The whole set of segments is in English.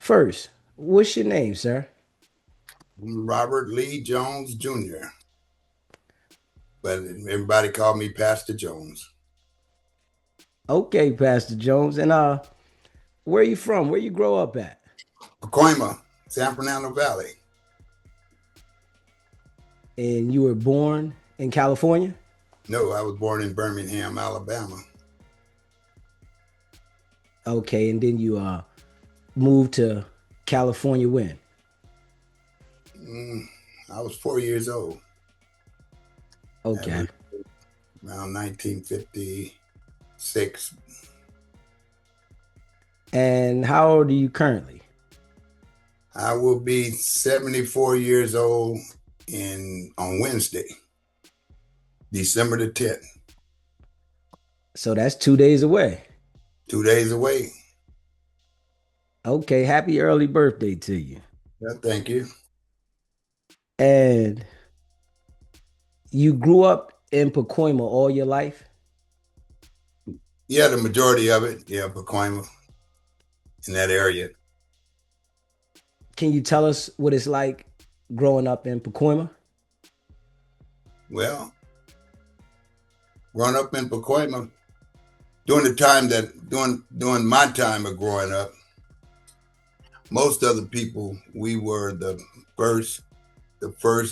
First, what's your name, sir? Robert Lee Jones Jr., but everybody called me Pastor Jones. Okay, Pastor Jones. And where are you from? Where you grow up at? Pacoima, San Fernando Valley. And you were born in California? No, I was born in Birmingham, Alabama. Okay, and then you moved to California when? Mm, I was 4 years old. That Okay. was around 1956. And how old are you currently? I will be 74 years old on Wednesday, December the 10th. So that's 2 days away. 2 days away. Okay, happy early birthday to you. Yeah, thank you. And you grew up in Pacoima all your life? Yeah, the majority of it. Yeah, Pacoima in that area. Can you tell us what it's like growing up in Pacoima? Well, growing up in Pacoima, during my time of growing up, most other people, we were the first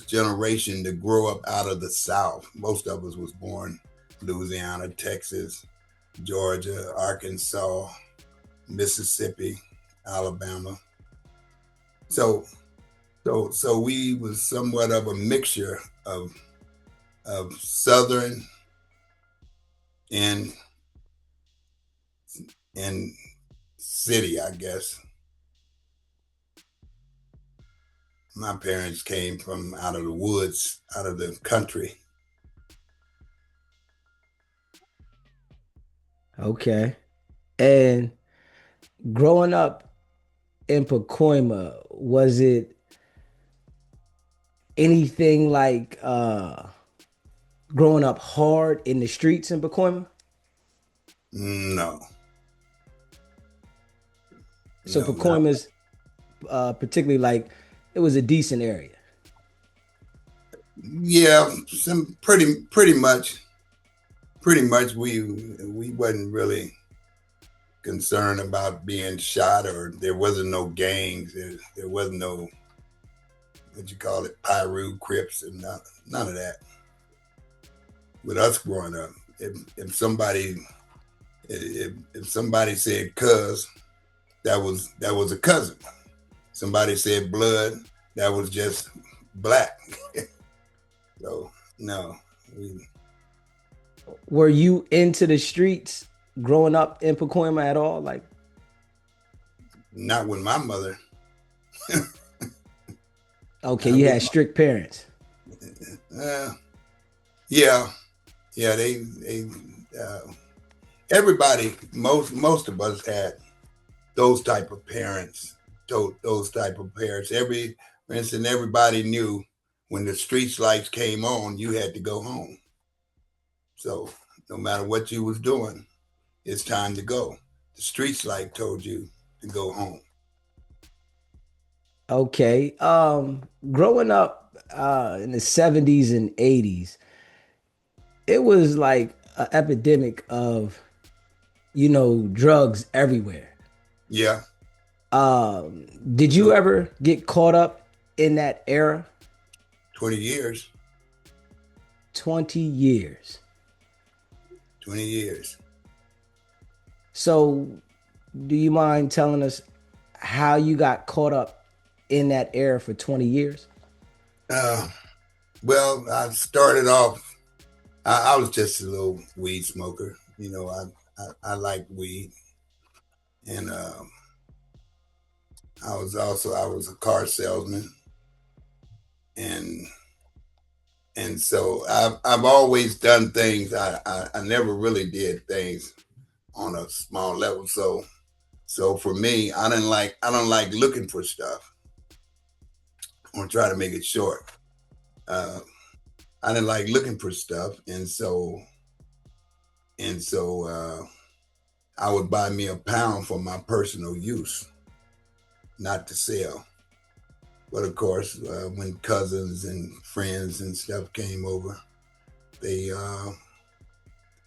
generation to grow up out of the South. Most of us was born Louisiana, Texas, Georgia, Arkansas, Mississippi, Alabama. So so we was somewhat of a mixture of Southern and and city, I guess. My parents came from out of the woods, out of the country. Okay. And growing up in Pacoima, was it anything like growing up hard in the streets in Pacoima? No, So no, not Pacoima's particularly like it was a decent area. yeah, some pretty much we wasn't really concerned about being shot, or there wasn't no gangs, there wasn't no what you call it, Pyru, Crips, and none of that. With us growing up, if somebody said cuz, that was a cousin. Somebody said blood, that was just black. So no, we, Were you into the streets growing up in Pacoima at all? Like, not with my mother. okay, Not you with had strict parents. uh, yeah, yeah. They uh, everybody, most of us had those type of parents. Those type of parents. For instance, everybody knew when the street lights came on, you had to go home. So no matter what you was doing, it's time to go. The streets light told you to go home. Okay. Growing up in the 70s and 80s, it was like an epidemic of, drugs everywhere. Yeah, Did you so ever get caught up in that era? 20 years, 20 years. 20 years. So, do you mind telling us how you got caught up in that era for 20 years? Uh, well, I started off. I was just a little weed smoker. I like weed, and I was a car salesman, and so I've always done things. I never really did things on a small level. So for me, I don't like looking for stuff. I'm gonna try to make it short. Uh, I didn't like looking for stuff, and so I would buy me a pound for my personal use. not to sell. But of course, when cousins and friends and stuff came over, they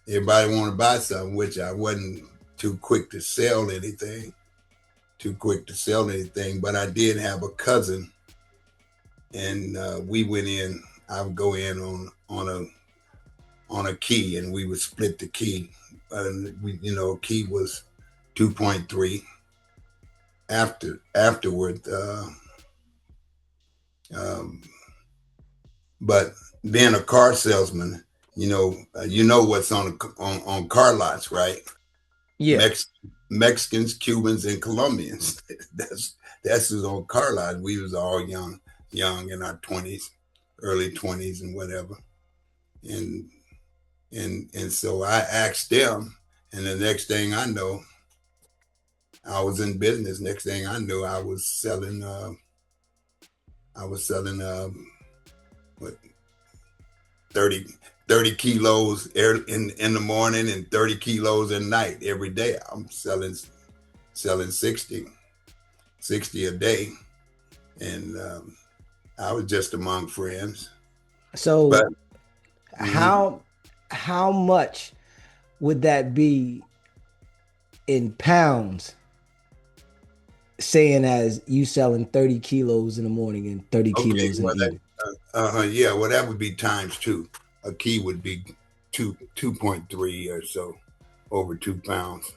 everybody wanted to buy something, which I wasn't too quick to sell anything. Too quick to sell anything, but I did have a cousin, and we went in. I would go in on a key, and we would split the key. And we, key was 2.3. Afterward, um, but being a car salesman, you know what's on car lots, right? Yeah. Mex- Mexicans, Cubans, and Colombians. That's who's on car lots. We was all young in our 20s, early 20s, and whatever. And and so I asked them, and the next thing I know, I was in business. Next thing I knew, I was selling. I was selling what 30, 30 kilos in the morning and 30 kilos at night every day. I'm selling 60 a day, and I was just among friends. But So mhm. how how much would that be in pounds, saying as you selling 30 kilos in the morning and 30 Okay, kilos in well the evening? yeah, well that would be times two. A key would be 2.3 or so, over 2 pounds.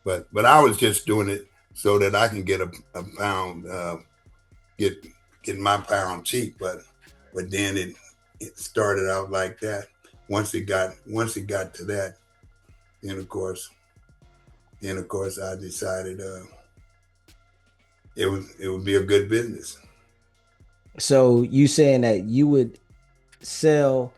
But I was just doing it so that I can get a pound, get get my pound cheap. But then it started out like that. Once it got to that, then of course I decided it would be a good business. So you saying that you would sell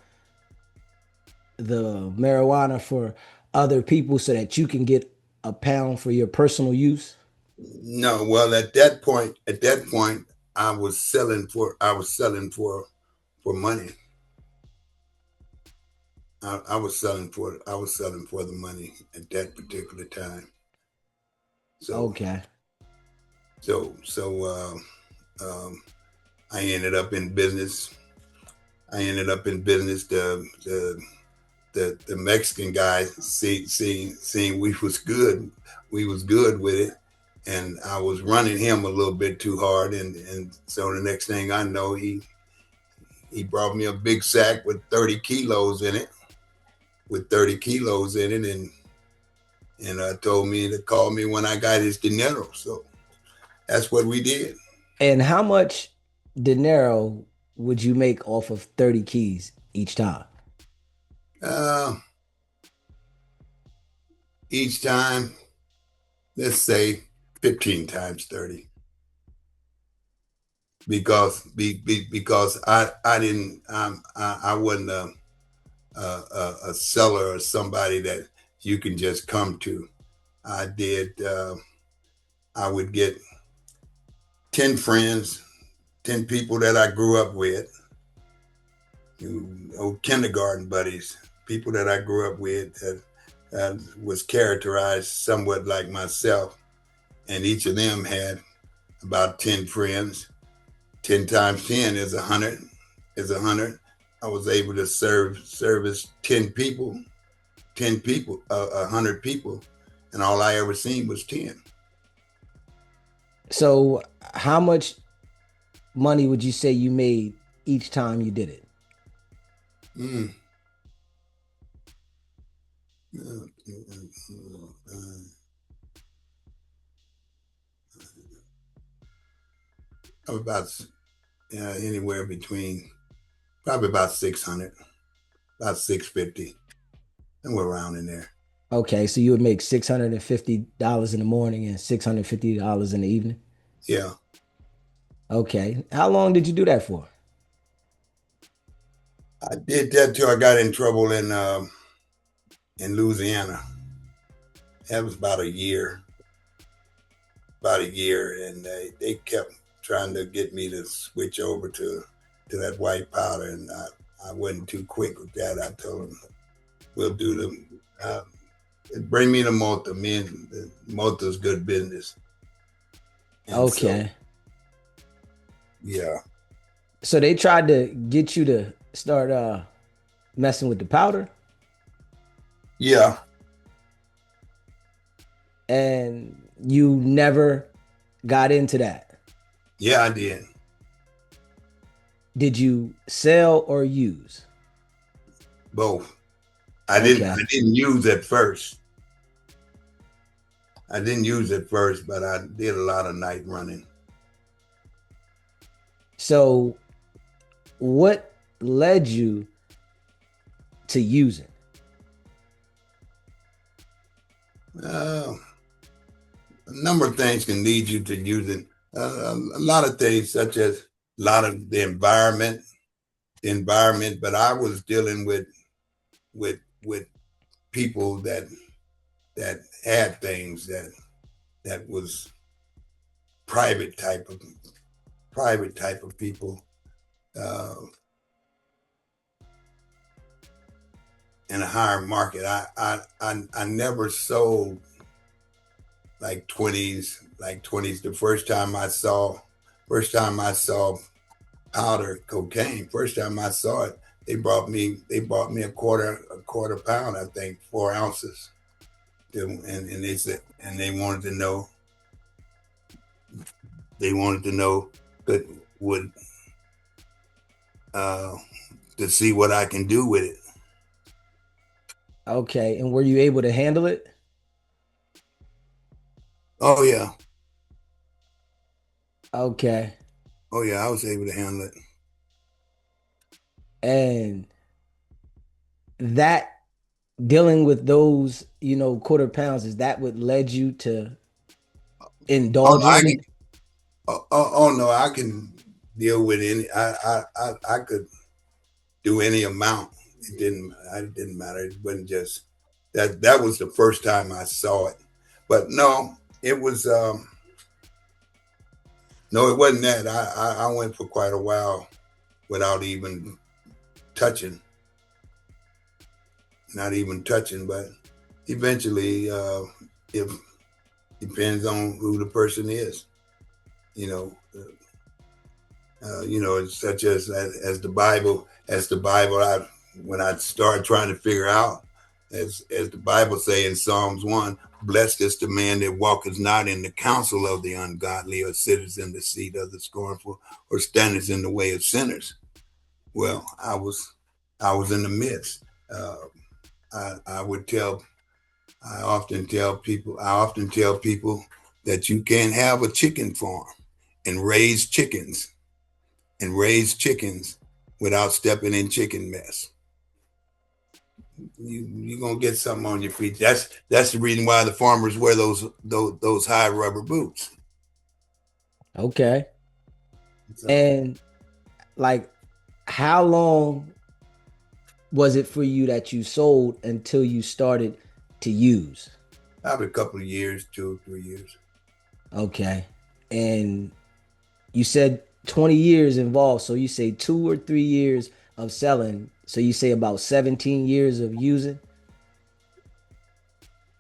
the marijuana for other people so that you can get a pound for your personal use? No, well, at that point, I was selling for money. I was selling for the money at that particular time. So Okay. so um, I ended up in business. I ended up in business. The Mexican guy seeing we was good with it, and I was running him a little bit too hard, and so the next thing I know, he brought me a big sack with 30 kilos in it, and told me to call me when I got his dinero. So that's what we did. And how much dinero would you make off of 30 keys each time? Uh, each time, let's say 15 times 30, because I didn't I wasn't a seller or somebody that you can just come to. I did. I would get 10 friends, 10 people that I grew up with, old kindergarten buddies, people that I grew up with that was characterized somewhat like myself, and each of them had about 10 friends. 10 times 10 is 100. Is 100. I was able to service 10 people, 10 people, 100 people, and all I ever seen was 10. So how much money would you say you made each time you did it? Mm. About anywhere between probably about 600, about 650, somewhere around in there. Okay, so you would make $650 in the morning and $650 in the evening. Yeah, Okay. How long did you do that for? I did that till I got in trouble in Louisiana. That was about a year, and they kept trying to get me to switch over to that white powder, and I wasn't too quick with that. I told them we'll do them. Bring me the Malta. Me and the Malta's good business. And so, Okay. yeah, So they tried to get you to start messing with the powder, yeah, and you never got into that. yeah, I did Did you sell or use? both. I Okay. didn't use at first. I didn't use it first, but I did a lot of night running. So what led you to using? Uh, a number of things can lead you to using a lot of things, such as a lot of the environment. But I was dealing with people that had things that was private type of private type of people. Uh, in a higher market, I never sold like 20s. The first time I saw powder cocaine. First time I saw it, they bought me a quarter pound, I think, 4 ounces. And they said, and they wanted to know could would uh to see what I can do with it. Okay. And were you able to handle it? Oh yeah. Okay. Oh yeah, I was able to handle it. And that dealing with those, quarter pounds, is that what led you to Oh no, I indulging can in? oh no, I can deal with any I could do any amount. It didn't matter. It wasn't just that was the first time I saw it. But no, it was no, it wasn't that. I went for quite a while without even touching, not even touching, but eventually it depends on who the person is, you know. It's such as the Bible. When I started trying to figure out, as the Bible say in Psalms 1, blessed is the man that walketh not in the counsel of the ungodly, or sitteth in the seat of the scornful, or standeth in the way of sinners. Well, I was in the midst. Uh, I would tell, I often tell people that you can't have a chicken farm and raise chickens without stepping in chicken mess. You're gonna get something on your feet. That's the reason why the farmers wear those high rubber boots. Okay. So And like, how long was it for you that you sold until you started to use? probably a couple of years, 2 or 3 years. Okay. And you said 20 years involved. So you say 2 or 3 years of selling. So you say about 17 years of using.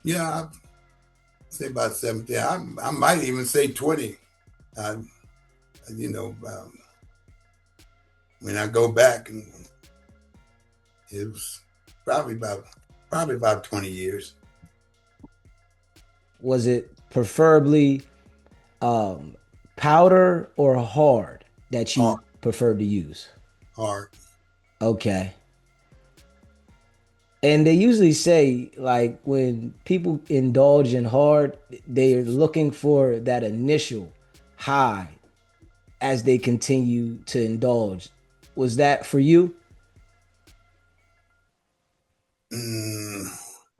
Yeah, I'd say about 17. I might even say 20. I, when I go back, and it was probably about probably about 20 years. Was it preferably um, powder or hard that Hard, you preferred to use? hard. Okay. And they usually say, like, when people indulge in hard, they're looking for that initial high as they continue to indulge. Was that for you? Mm,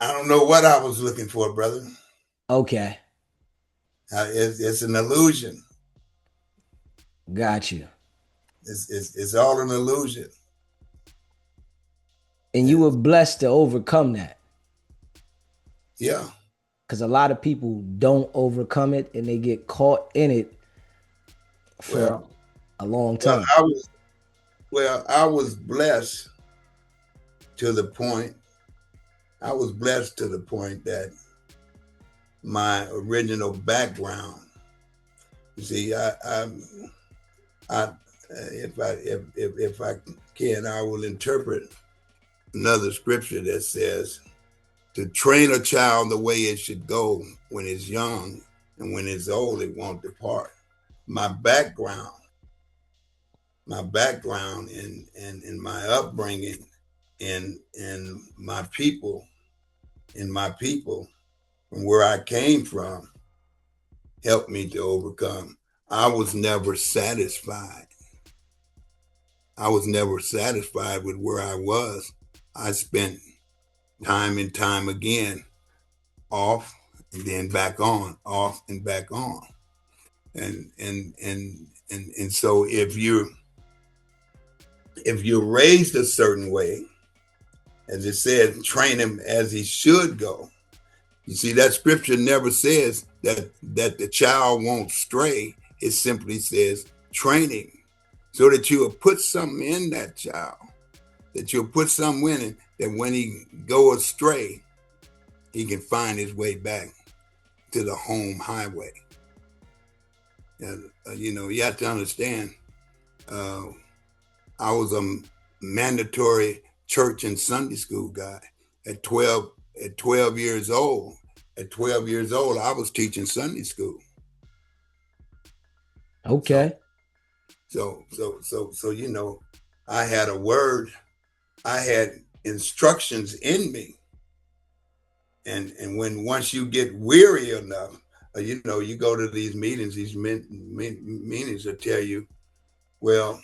I don't know what I was looking for, brother. Okay, It's an illusion. got you. It's all an illusion. And you were It's, blessed to overcome that yeah. because a lot of people don't overcome it and they get caught in it for Well, a long well, time. I was blessed to the point. I was blessed to the point that my original background You see, I if I can, I will interpret another scripture that says, "To train a child the way it should go when it's young, and when it's old, it won't depart." My background, my background, in my upbringing, in my people, in my people, from where I came from, helped me to overcome. I was never satisfied. I was never satisfied with where I was. I spent time and time again off and then back on, off and back on. And so if you're raised a certain way, as it said, train him as he should go. You see, that scripture never says that the child won't stray. It simply says training, so that you will put something in that child, that you'll put something in him, that when he go astray, he can find his way back to the home highway. And, you have to understand, uh, I was a mandatory church and Sunday school guy at 12 at 12 years old. At 12 years old, I was teaching Sunday school. So Okay. so I had a word, I had instructions in me. And when once you get weary enough, you go to these meetings, meetings that tell you, well,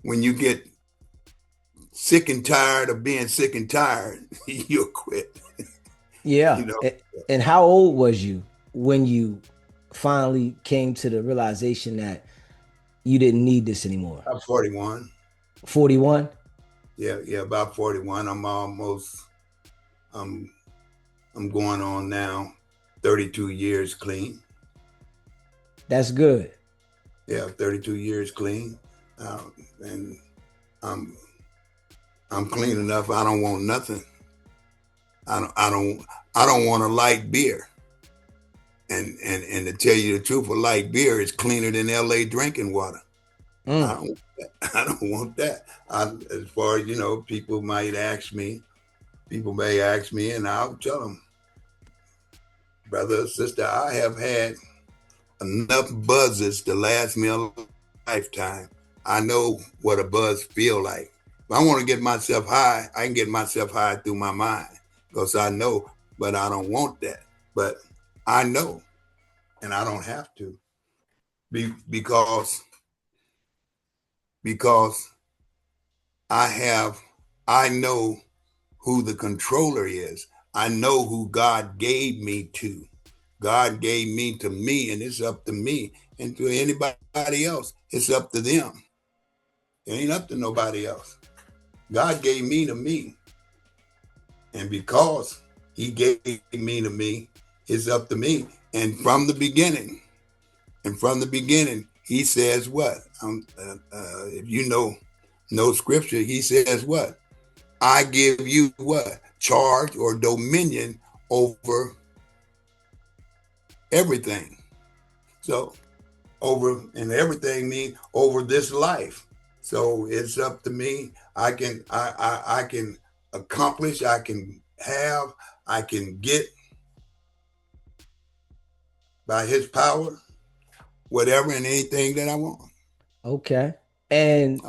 when you get sick and tired of being sick and tired, you'll quit. Yeah. you know, And how old was you when you finally came to the realization that you didn't need this anymore? about 41. 41? Yeah, yeah, about 41. I'm I'm going on now 32 years clean. That's good. Yeah, 32 years clean. And I'm I'm clean enough. I don't want nothing. I don't I don't I don't want a light beer. And to tell you the truth, a light beer is cleaner than LA drinking water. I Mm. don't I don't want that. As far as people may ask me, and I'll tell them, brother or sister, I have had enough buzzes to last me a lifetime. I know what a buzz feel like. If I want to get myself high, I can get myself high through my mind because I know, but I don't want that. But I know, and I don't have to because I have I know who the controller is. I know who God gave me to. God gave me to me, and it's up to me. And to anybody else, it's up to them. It ain't up to nobody else. God gave me to me. And because he gave me to me, it's up to me. And from the beginning, he says what? If you know scripture, he says what? I give you what? Charge or dominion over everything. So and everything means over this life. So it's up to me. I can accomplish, I can get by his power, whatever and anything that I want. Okay. And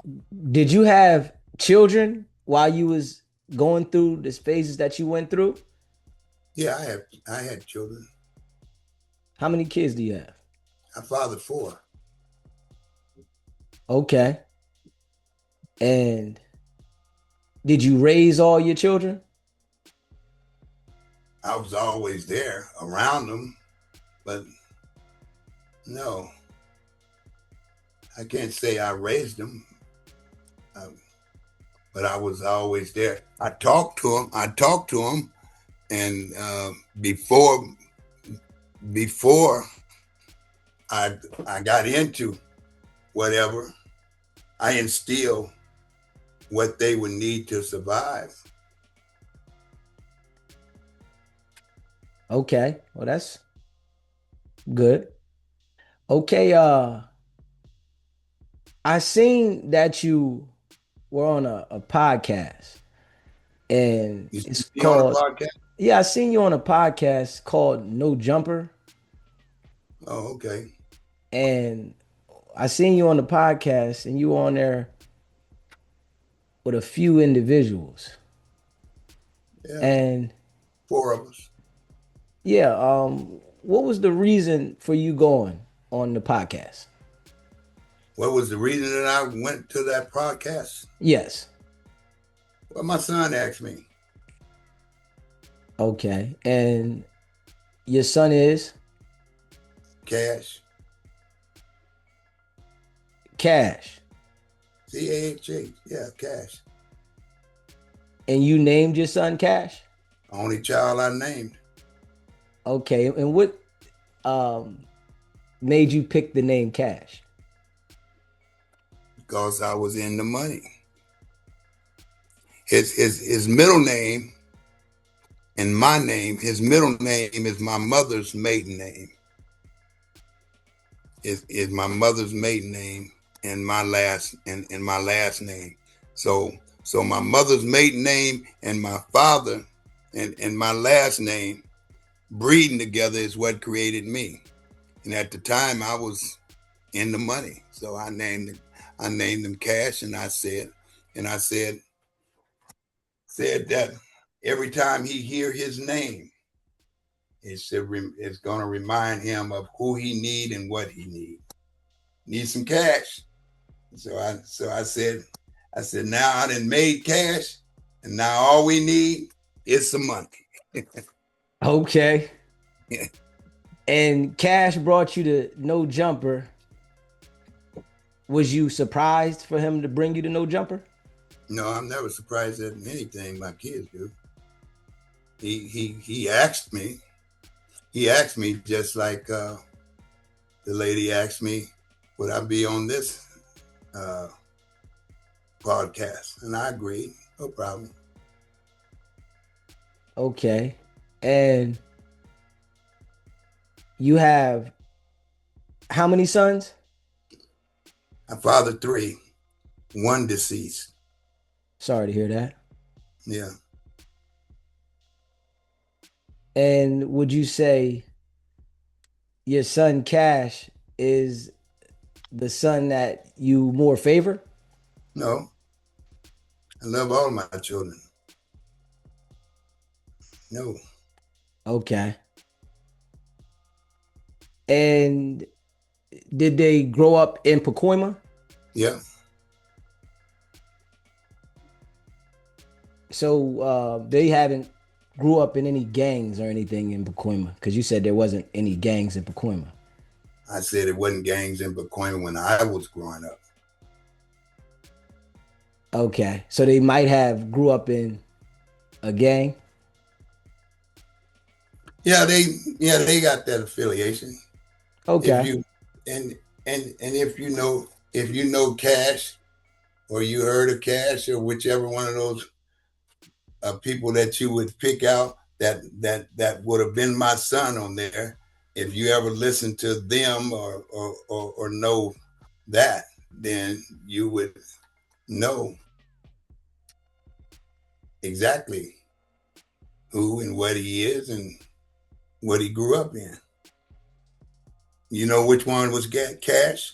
did you have children while you was going through the phases that you went through? Yeah, I had children. How many kids do you have? I fathered four. Okay. And did you raise all your children? I was always there around them, but no, I can't say I raised them. Um, but I was always there. I talked to them. And before I I got into whatever, I instilled what they would need to survive. Okay. Well, that's good. Okay, I seen that you were on a podcast and You it's see me on a called, podcast? yeah, I seen you on a podcast called No Jumper. Oh, okay. And I seen you on the podcast and you were on there with a few individuals. Yeah, And four of us. yeah, what was the reason for you going on the podcast? What was the reason that I went to that podcast? Yes. Well, my son asked me, Okay. And your son is Cash, Cash. Cash, yeah, Cash. And you named your son Cash? Only child I named Okay. And what um made you pick the name Cash? because I was in the money. His middle name and my name, his middle name is my mother's maiden name. Is my mother's maiden name and my last name. So so my mother's maiden name and my father and my last name breeding together is what created me. And at the time I was in the money. So I named him Cash and I said that every time he hear his name, it's going to remind him of who he need and what he need some cash. So I said now I done made cash, and now all we need is some money. Okay. And Cash brought you to No Jumper. Was you surprised for him to bring you to No Jumper? No, I'm never surprised at anything my kids do. He asked me. He asked me just like the lady asked me, would I be on this uh, podcast? And I agreed. No problem. Okay. And you have how many sons? I fathered three, one deceased. Sorry to hear that. Yeah. And would you say your son Cash is the son that you more favor? No, I love all my children. No. Okay. And did they grow up in Pacoima? Yeah. So they haven't grew up in any gangs or anything in Pacoima because you said there wasn't any gangs in Pacoima. I said it wasn't gangs in Pacoima when I was growing up. Okay, so they might have grew up in a gang. Yeah, they got that affiliation. If Okay, you and if you know Cash or you heard of Cash or whichever one of those people that you would pick out that would have been my son on there. If you ever listen to them or know that, then you would know exactly who and what he is and what he grew up in. You know which one was Cash?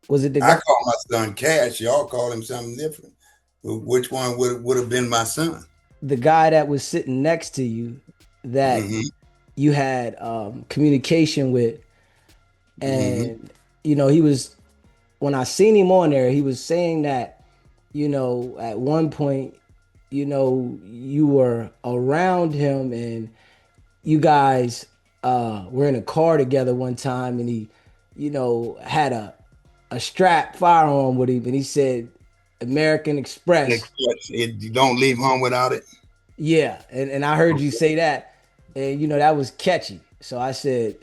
was it the I guy? call my son Cash. Y'all call him something different. Which one would have been my son? The guy that was sitting next to you that Mm-hmm. you had communication with, Mm-hmm. and he was when I seen him on there, he was saying that at one point you were around him and you guys were in a car together one time and he had a strap firearm with him and he said American Express. You don't leave home without it. Yeah, and I heard you say that, and that was catchy. So I said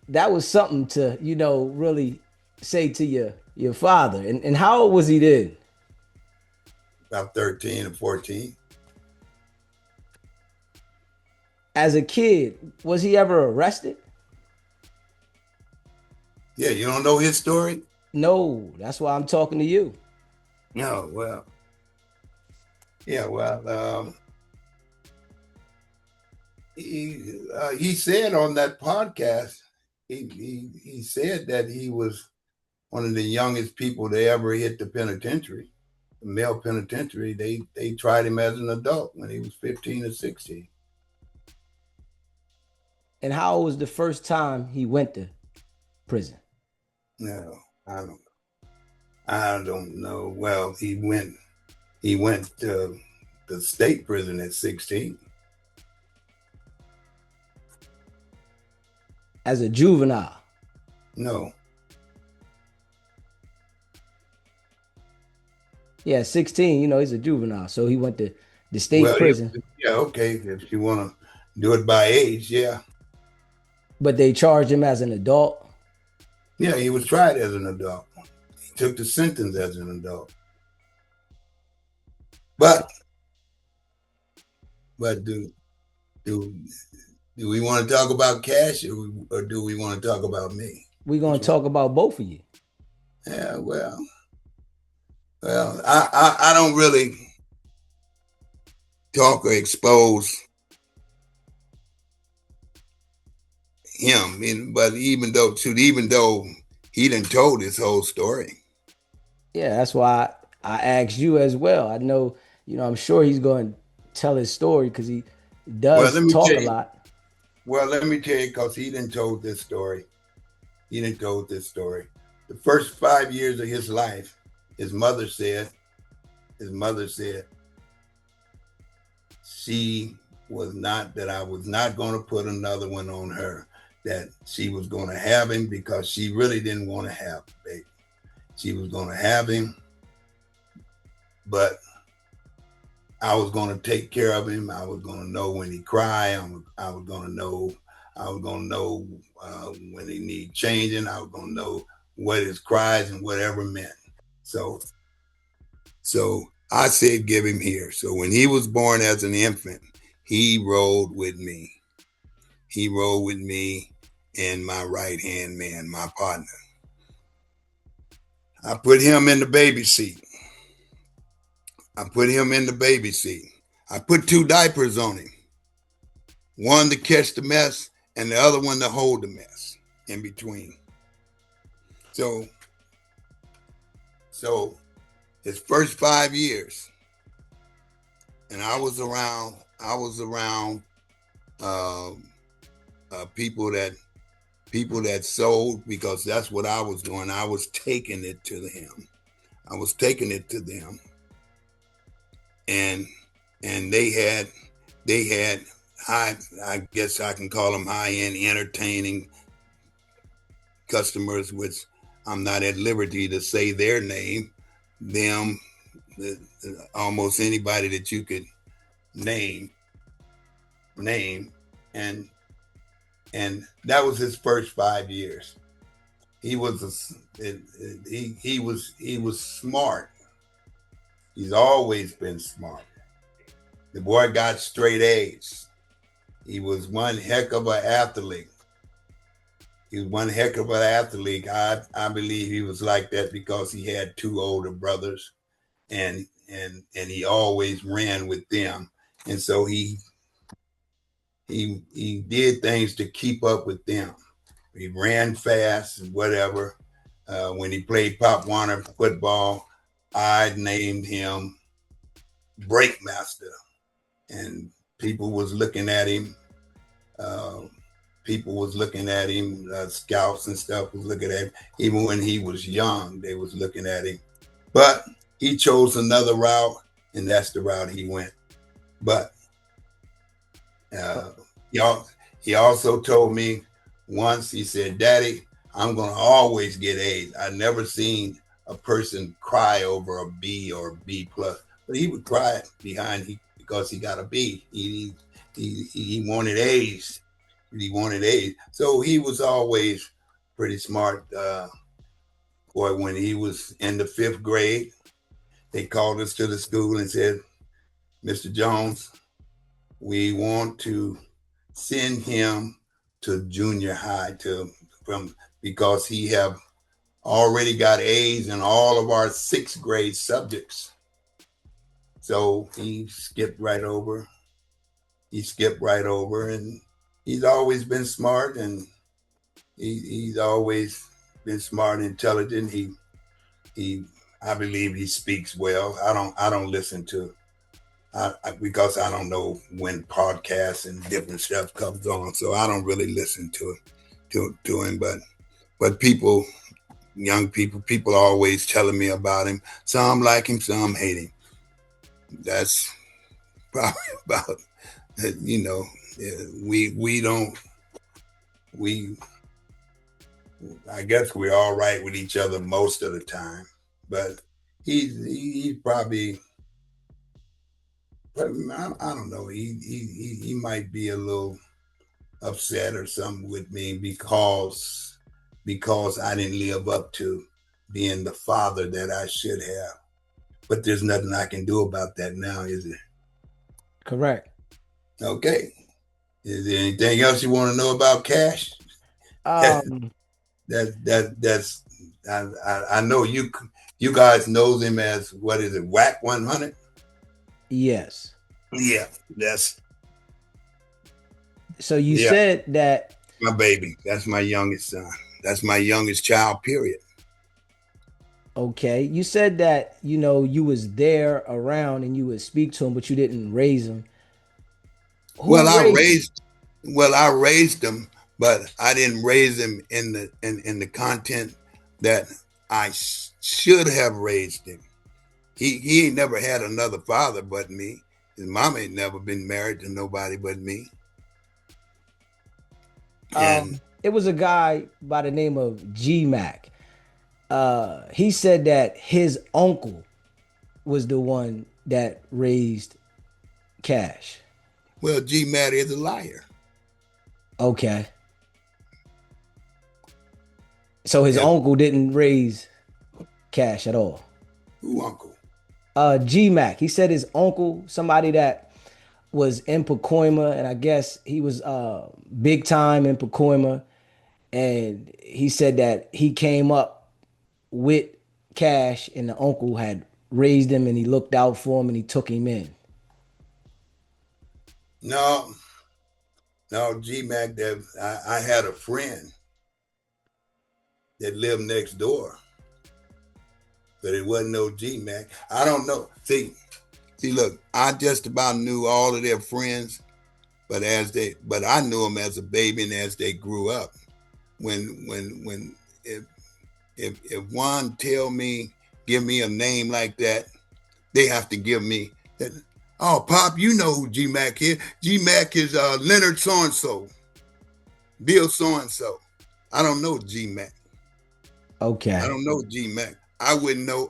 that was something to really say to your father. And how old was he then? About 13 or 14. As a kid, was he ever arrested? Yeah, you don't know his story? No, that's why I'm talking to you. No, well, yeah, well, he said on that podcast, he said that he was one of the youngest people to ever hit the penitentiary, the male penitentiary. They tried him as an adult when he was 15 or 16. And how was the first time he went to prison? No, I don't know. Well, he went to the state prison at 16. As a juvenile. No. Yeah, 16, he's a juvenile. So he went to the state Well, prison, yeah, okay. If you want to do it by age, yeah. but they charged him as an adult. Yeah, he was tried as an adult. He took the sentence as an adult. But do do we want to talk about Cash, or do we want to talk about me? We're going Which to one? talk about both of you. Yeah, well, I don't really talk or expose him, but even though he done told his whole story. Yeah, that's why I asked you as well. I know, I'm sure he's going to tell his story because he Well, does let me tell talk a you. lot. Well, let me tell you, because he didn't told this story. He didn't told this story. The first 5 years of his life, his mother said, his mother said, she was not, that I was not going to put another one on her, that she was going to have him because she really didn't want to have the baby. She was going to have him, but I was going to take care of him. I was going to know when he cried. I was going to know. I was going to know when he need changing. I was going to know what his cries and whatever meant. So, so I said, give him here. So when he was born as an infant, he rode with me. He rode with me and my right hand man, my partner. I put him in the baby seat. I put him in the baby seat. I put two diapers on him. One to catch the mess and the other one to hold the mess in between. So, so his first 5 years, and I was around uh, people that sold, because that's what I was doing. I was taking it to him. I was taking it to them, and they had high. I guess I can call them high end entertaining customers, which I'm not at liberty to say their name. Them, almost anybody that you could name, name, and that was his first 5 years. He was he was smart. He's always been smart. The boy got straight A's. He was one heck of an athlete. He was one heck of an athlete. I believe he was like that because he had two older brothers, and he always ran with them, and so he did things to keep up with them. He ran fast and whatever. When he played Pop Warner football, I named him Breakmaster, and people was looking at him. Uh, People was looking at him. Scouts and stuff was looking at him. Even when he was young, they was looking at him. But he chose another route, and that's the route he went. But uh, he, he also told me once, he said, Daddy, I'm going to always get A's. I never seen a person cry over a B or a B plus, but he would cry behind because he got a B. He wanted A's. He wanted A's. So he was always pretty smart. Boy, when he was in the fifth grade, they called us to the school and said, Mr. Jones, we want to send him to junior high, to from because he have already got A's in all of our sixth grade subjects. So he skipped right over. He skipped right over, and he's always been smart, and he's always been smart and intelligent. He I believe he speaks well. I don't listen to because I don't know when podcasts and different stuff comes on, so I don't really listen to him. But people, young people are always telling me about him. Some like him, some hate him. That's probably about you know. We don't we I guess we're all right with each other most of the time, but he's probably I don't know. He might be a little upset or something with me because I didn't live up to being the father that I should have. But there's nothing I can do about that now, is it? Correct. Okay. Is there anything else you want to know about Cash? that Um, that's I know you guys know them as what is it, Whack 100? yes. Yeah, that's So you yeah, said that, my baby. That's my youngest son. That's my youngest child, period. okay. You said that, you was there around and you would speak to him, but you didn't raise him. Well, Who I raised him? raised I raised them, but I didn't raise them in the content that I should have raised him. He ain't never had another father but me. His mom ain't never been married to nobody but me. And It was a guy by the name of G Mac. He said that his uncle was the one that raised Cash. well, G Maddie is a liar. Okay. So his Yes, uncle didn't raise Cash at all. who uncle? G Mac. He said his uncle, somebody that was in Pacoima, and I guess he was big time in Pacoima. And he said that he came up with Cash, and the uncle had raised him, and he looked out for him, and he took him in. No, no, G Mac. That I had a friend that lived next door, but it wasn't no G Mac. I don't know. See, look, I just about knew all of their friends, but I knew them as a baby and as they grew up. When if one tell me, give me a name like that, they have to give me that. Oh, Pop, you know who G Mac is. G Mac is Leonard so and so, Bill so and so. I don't know G Mac. I Okay. don't know G Mac. I wouldn't know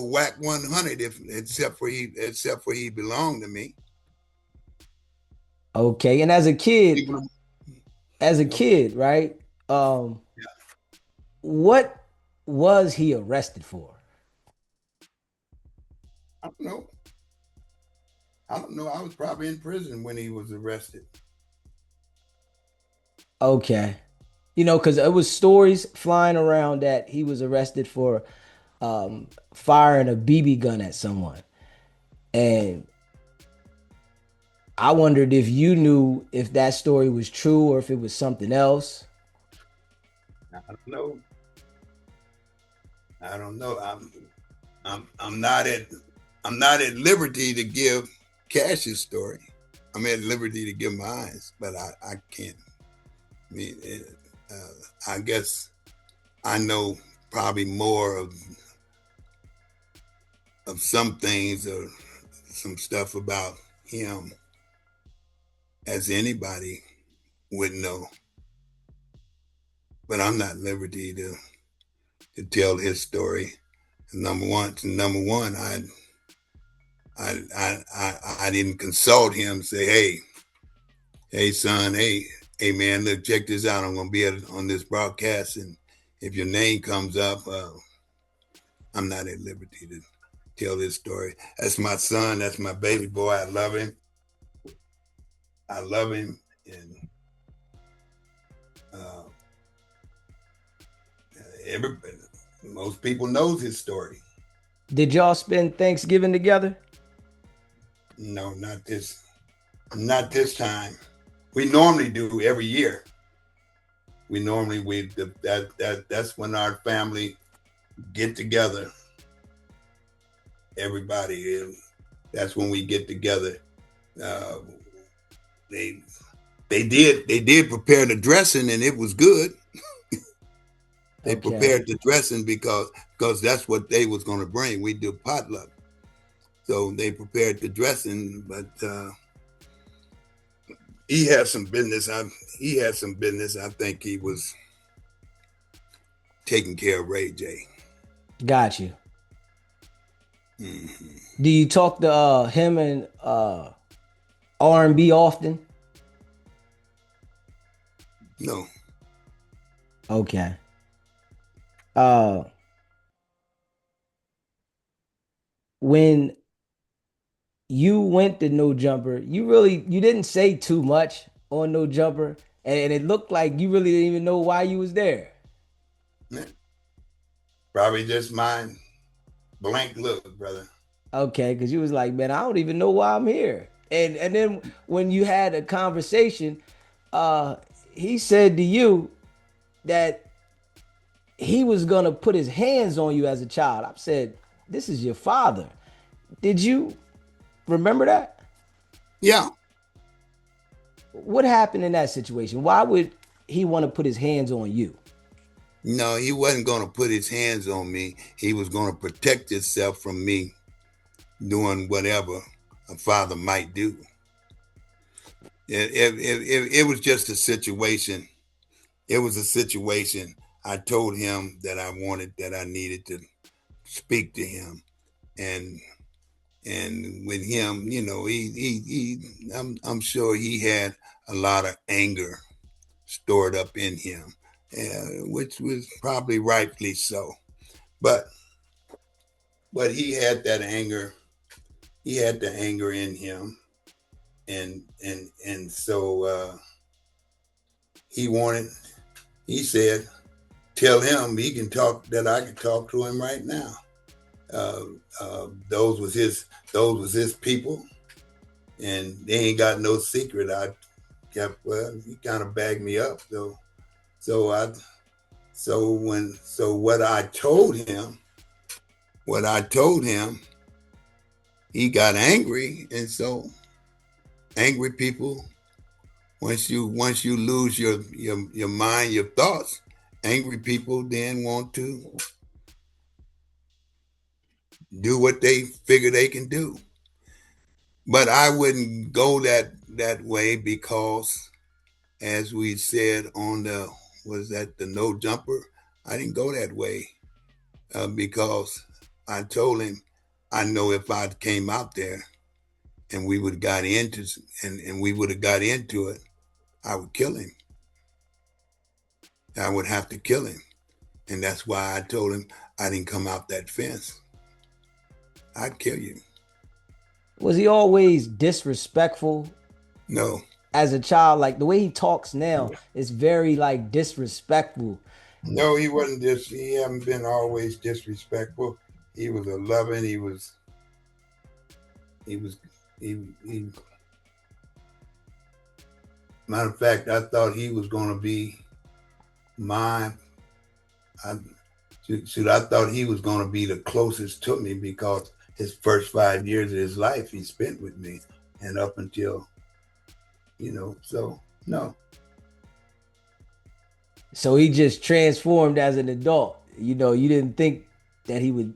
Whack 100 if except for he belonged to me. Okay. And People, as a okay, kid, right? Um, yeah. what was he arrested for? I don't know. I don't know. I was probably in prison when he was arrested. Okay. Because it was stories flying around that he was arrested for firing a BB gun at someone. And I wondered if you knew if that story was true or if it was something else. I don't know. I don't know. I'm not at liberty to give Cash's story. I'm at liberty to give mine, but I can't. I mean, I guess I know probably more of some things or some stuff about him as anybody would know, but I'm not at liberty to tell his story. Number one, I didn't consult him. Say, hey, son, hey, man, look, check this out. I'm gonna be on this broadcast, and if your name comes up, I'm not at liberty to tell this story. That's my son. That's my baby boy. I love him. I love him, and uh, everybody, most people knows his story. Did y'all spend Thanksgiving together? No, not this time. We normally do every year. We normally that's when our family get together. Everybody, that's when we get together. Uh, they they did prepare the dressing and it was good. They Okay. prepared the dressing because that's what they was going to bring. We do potluck, so they prepared the dressing. But he had some business. He had some business. I think he was taking care of Ray J. Got you. Mm-hmm. Do you talk to him and R&B often? No, Okay. Uh when you went to No Jumper, you didn't say too much on No Jumper, and it looked like you really didn't even know why you was there. probably just my blank look, brother. Okay, because you was like, man, I don't even know why I'm here. And then when you had a conversation, uh, he said to you that he was gonna put his hands on you as a child. I said, this is your father. Did you remember that? Yeah, What happened in that situation? Why would he want to put his hands on you? no, he wasn't going to put his hands on me. He was going to protect himself from me doing whatever a father might do. It was just a situation. It was a situation. I told him that I needed to speak to him, and with him, I'm sure he had a lot of anger stored up in him, which was probably rightfully so. But he had that anger. He had the anger in him, and so he wanted. He said, "Tell him he can talk. That I can talk to him right now." Uh, those was his people, and they ain't got no secret. I kept he kind of bagged me up. So I so what I told him, he got angry, and so angry people, once you lose your mind, your thoughts, angry people then want to do what they figure they can do. But I wouldn't go that way because, as we said on the was that the no jumper, I didn't go that way because I told him I know if I came out there and we would have got into and we would have got into it, I would kill him. I would have to kill him. And that's why I told him I didn't come out that fence. I'd kill you. Was he always disrespectful No, as a child? Like the way he talks now is very like disrespectful. no, he wasn't just. He haven't been always disrespectful. He was a loving. He was. He. Matter of fact, I thought he was going to be my. I, shoot, I thought he was going to be the closest to me because his first 5 years of his life he spent with me, and up until so no. So he just transformed as an adult. You didn't think that he would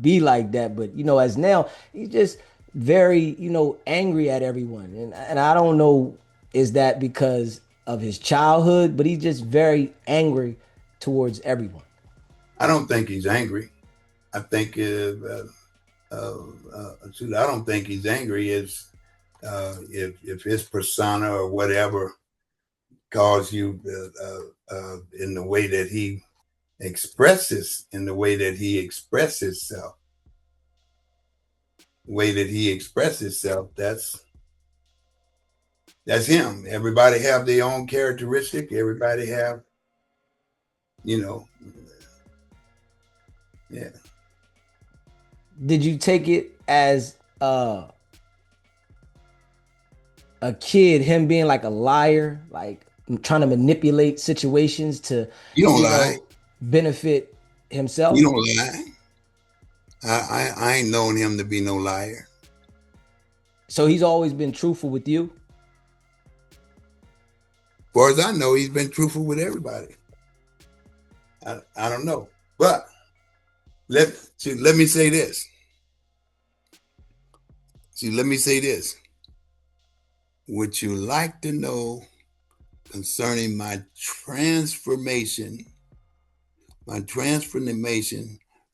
be like that, but as now he's just very, angry at everyone. And I don't know, is that because of his childhood, but he's just very angry towards everyone. I don't think he's angry. I think shoot, I don't think he's angry. If his persona or whatever calls you in the way that he expresses himself, that's him. Everybody have their own characteristic. Everybody have, you know, Yeah. Did you take it as a kid, him being like a liar, like trying to manipulate situations to, You don't you lie. know, benefit You himself? don't lie. I ain't known him to be no liar. So he's always been truthful with you. As far as I know, he's been truthful with everybody. I don't know. But let me say this. See, let me say this. Would you like to know concerning my transformation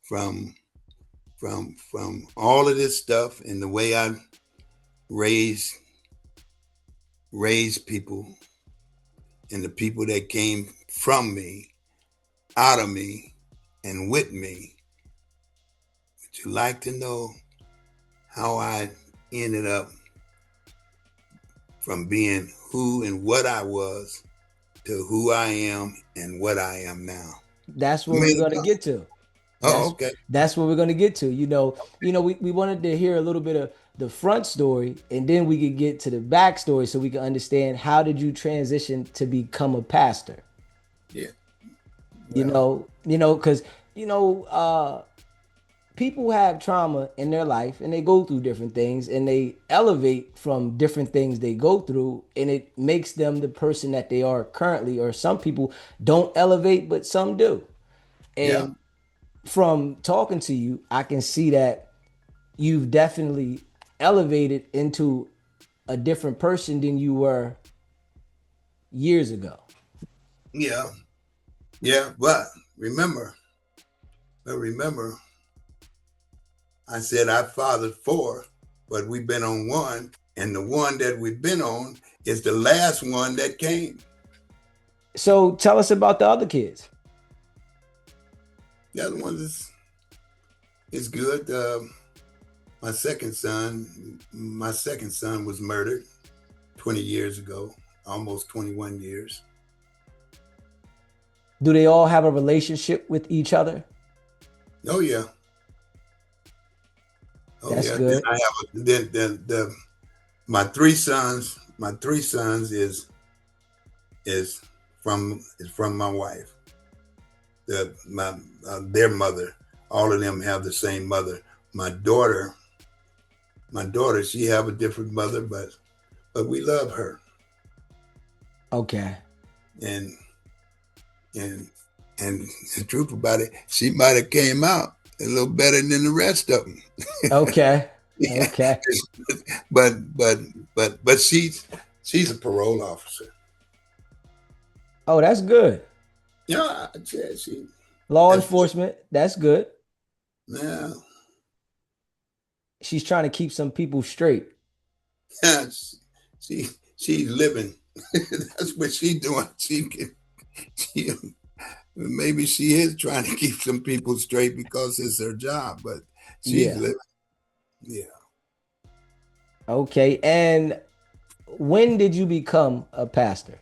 from from all of this stuff and the way I raised raised people and the people that came from me, out of me, and with me? Would you like to know how I ended up from being who and what I was to who I am and what I am now? That's I where we're made gonna a get to. Oh, That's okay. that's where we're gonna get to. We wanted to hear a little bit of the front story, and then we could get to the backstory so we can understand how did you transition to become a pastor. Yeah. You Well, know, because you know, people have trauma in their life and they go through different things and they elevate from different things they go through and it makes them the person that they are currently. Or some people don't elevate, but some do. yeah. And from talking to you, I can see that you've definitely elevated into a different person than you were years ago. Yeah. Yeah. But remember, I said I fathered four, but we've been on one, and the one that we've been on is the last one that came. So tell us about the other kids. The other one is good. My second son was murdered 20 years ago, almost 21 years. Do they all have a relationship with each other? Oh yeah, oh That's yeah. Then good. I have then the my three sons is from my wife. Their mother. All of them have the same mother. My daughter, she have a different mother, but we love her, Okay. and and and the truth about it, she might have came out a little better than the rest of them. Okay. Yeah, Okay. but she's a parole officer. Oh, that's good. Yeah, yeah, she Law that's enforcement, that's good. yeah, She's trying to keep some people straight. yeah, she's living. That's what she's doing. She maybe she is trying to keep some people straight because it's her job, but she's Yeah. living. Yeah. Okay. And when did you become a pastor?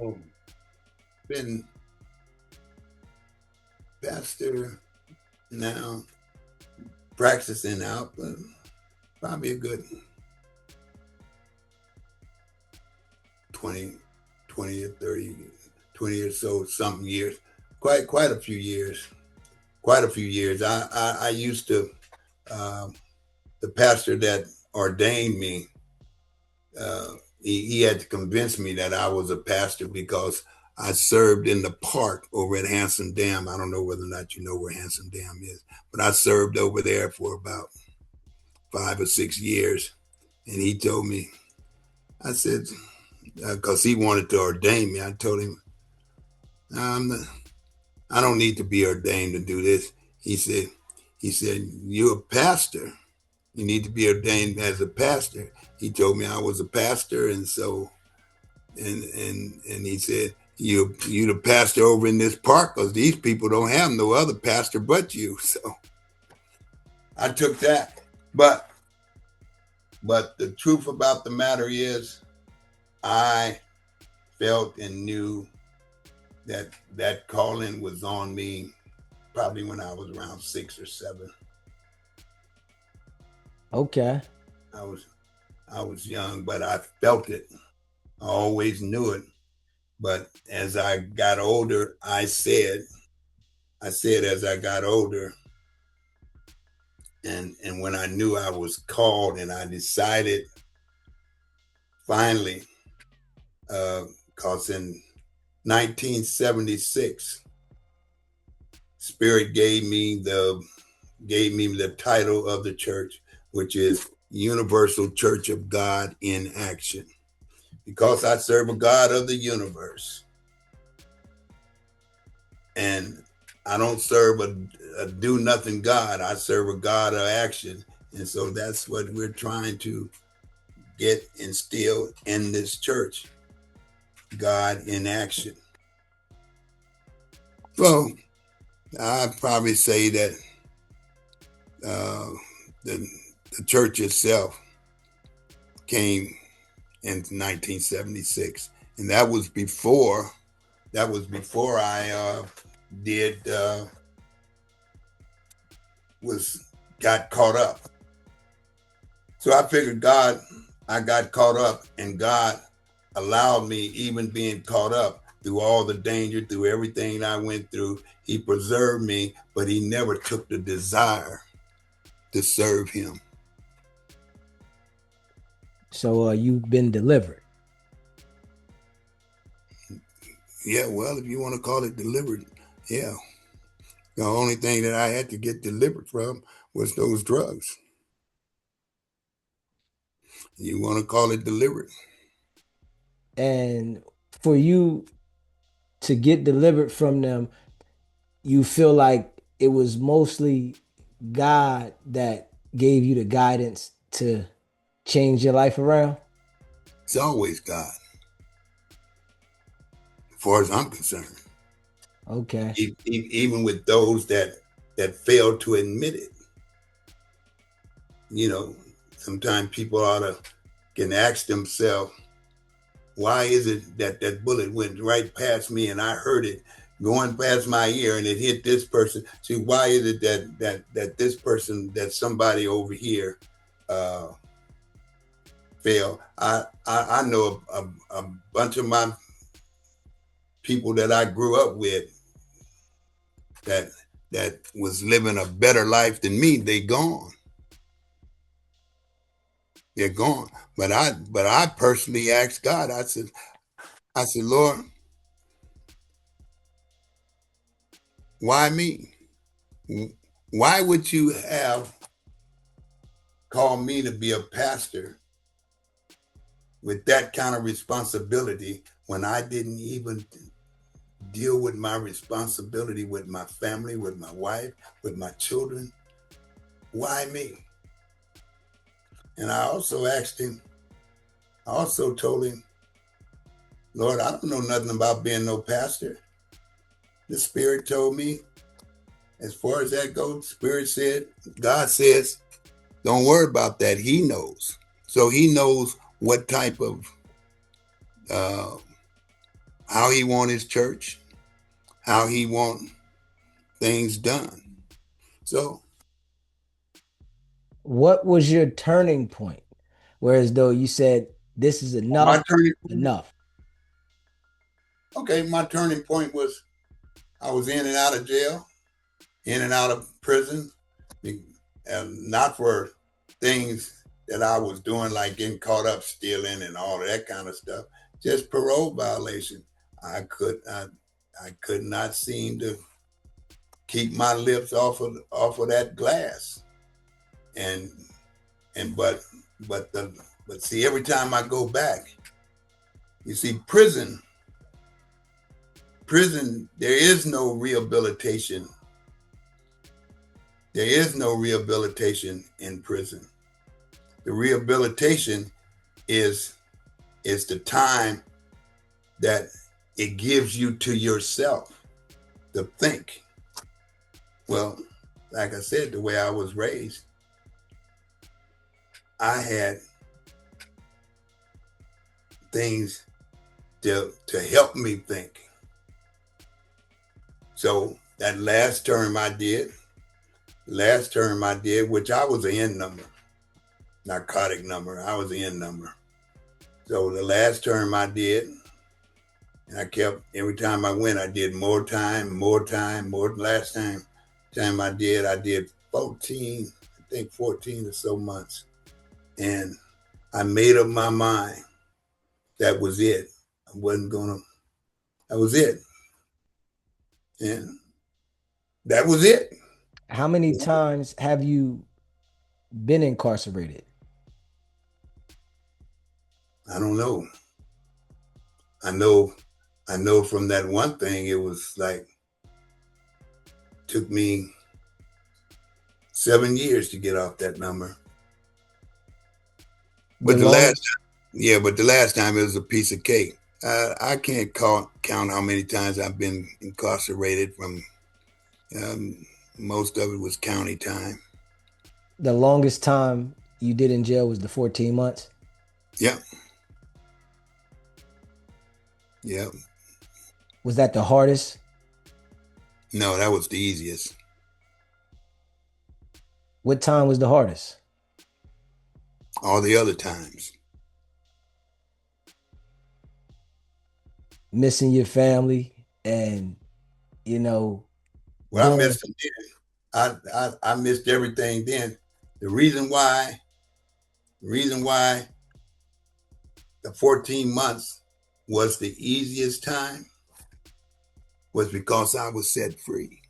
Oh, been pastor now, practicing out, but probably a good 20, 20 or 30, 20 or so something years. Quite a few years. Quite a few years. I used to um, the pastor that ordained me. He had to convince me that I was a pastor because I served in the park over at Handsome Dam. I don't know whether or not you know where Handsome Dam is, but I served over there for about 5 or 6 years. And he told me, I said, because he wanted to ordain me, I told him, I'm not, I don't need to be ordained to do this. He said, you're a pastor. You need to be ordained as a pastor. He told me I was a pastor, and so and he said, you the pastor over in this park because these people don't have no other pastor but you. So I took that. But the truth about the matter is I felt and knew that that calling was on me probably when I was around 6 or 7. Okay. I was I was young, but I felt it. I always knew it. But as I got older, I said as I got older, and when I knew I was called, and I decided finally, because in 1976, Spirit gave me the title of the church, which is Universal Church of God in Action, because I serve a God of the universe, and I don't serve a do nothing God. I serve a God of action, and so that's what we're trying to get instilled in this church: God in action. So I'd probably say that uh, the the church itself came in 1976, and that was before I did was got caught up. So I figured I got caught up, and God allowed me, even being caught up through all the danger, through everything I went through. He preserved me, but He never took the desire to serve Him. So you've been delivered. Yeah, well, if you want to call it delivered, yeah. The only thing that I had to get delivered from was those drugs. You want to call it delivered? And for you to get delivered from them, you feel like it was mostly God that gave you the guidance to change your life around? It's always God, as far as I'm concerned. Okay. Even with those that fail to admit it, you know, sometimes people can ask themselves, why is it that that bullet went right past me and I heard it going past my ear and it hit this person? See, why is it that this person, that somebody over here uh, fail? I know a bunch of my people that I grew up with that that was living a better life than me. They gone. They're gone. But I personally asked God. I said, Lord, why me? Why would you have called me to be a pastor with that kind of responsibility when I didn't even deal with my responsibility with my family, with my wife, with my children? Why me? And I also asked him, I also told him, Lord, I don't know nothing about being no pastor. The Spirit told me, as far as that goes, Spirit said, God says, don't worry about that. He knows. So He knows what type of, uh, how He want His church, how He want things done. So What was your turning point? Whereas though you said this is my enough, turning point, enough. okay, my turning point was I was in and out of jail, in and out of prison, and not for things that I was doing, like getting caught up stealing and all of that kind of stuff. Just parole violation. I could not seem to keep my lips off of that glass. And and but see, every time I go back, you see, prison, there is no rehabilitation. There is no rehabilitation in prison. The rehabilitation is the time that it gives you to yourself to think. Well, like I said, the way I was raised, I had things to help me think. So that last term I did, which I was an N number, narcotic number. I was an N number. So the last term I did, and I kept, every time I went, I did more time, more time, more. Last time I did 14, I think 14 or so months. And I made up my mind that was it. I wasn't gonna, that was it. And that was it. How many times have you been incarcerated? I don't know. I know I know from that one thing it was like took me 7 years to get off that number. The But the last longest, time, yeah, but the last time it was a piece of cake. I can't count how many times I've been incarcerated from. Um, Most of it was county time. the longest time you did in jail was the 14 months. Yep, yep. Was that the hardest? No, that was the easiest. What time was the hardest? All the other times. Missing your family and, you know, Well, I doing, missed them then. I missed everything then. The reason why the 14 months was the easiest time was because I was set free.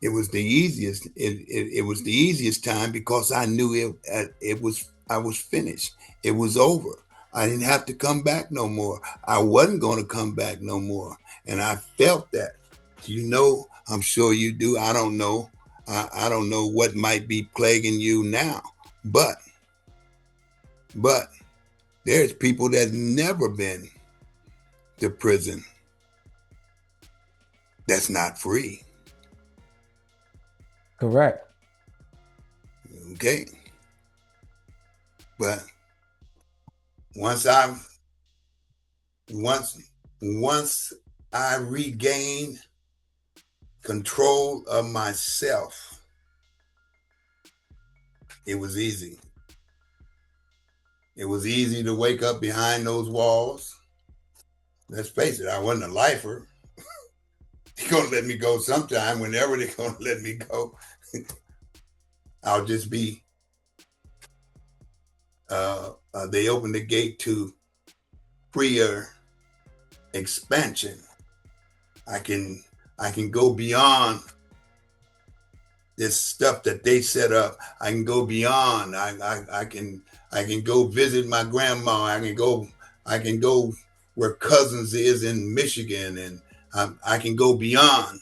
It was the easiest. It was the easiest time because I knew it was. I was finished. It was over. I didn't have to come back no more. I wasn't going to come back no more, and I felt that. You know, I'm sure you do. I don't know. I don't know what might be plaguing you now, but but there's people that never been to prison that's not free. correct. Okay, but once I once once I regained control of myself, it was easy. It was easy to wake up behind those walls. Let's face it, I wasn't a lifer. They're gonna let me go sometime. Whenever they're gonna let me go, I'll just be. They open the gate to freer expansion. I can go beyond this stuff that they set up. I can go beyond. I can go visit my grandma. I can go where cousins is in Michigan, and I can go beyond.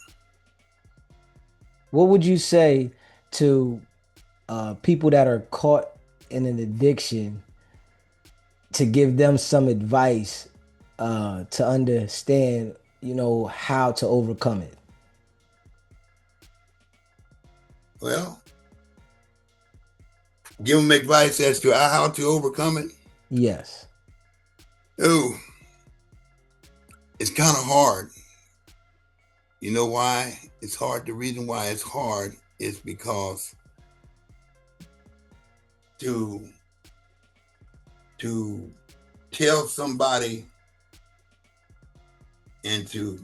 What would you say to people that are caught in an addiction to give them some advice to understand, how to overcome it? Well, give them advice as to how to overcome it. Yes. Oh, it's kind of hard. You know why it's hard? The reason why it's hard is because to to tell somebody and to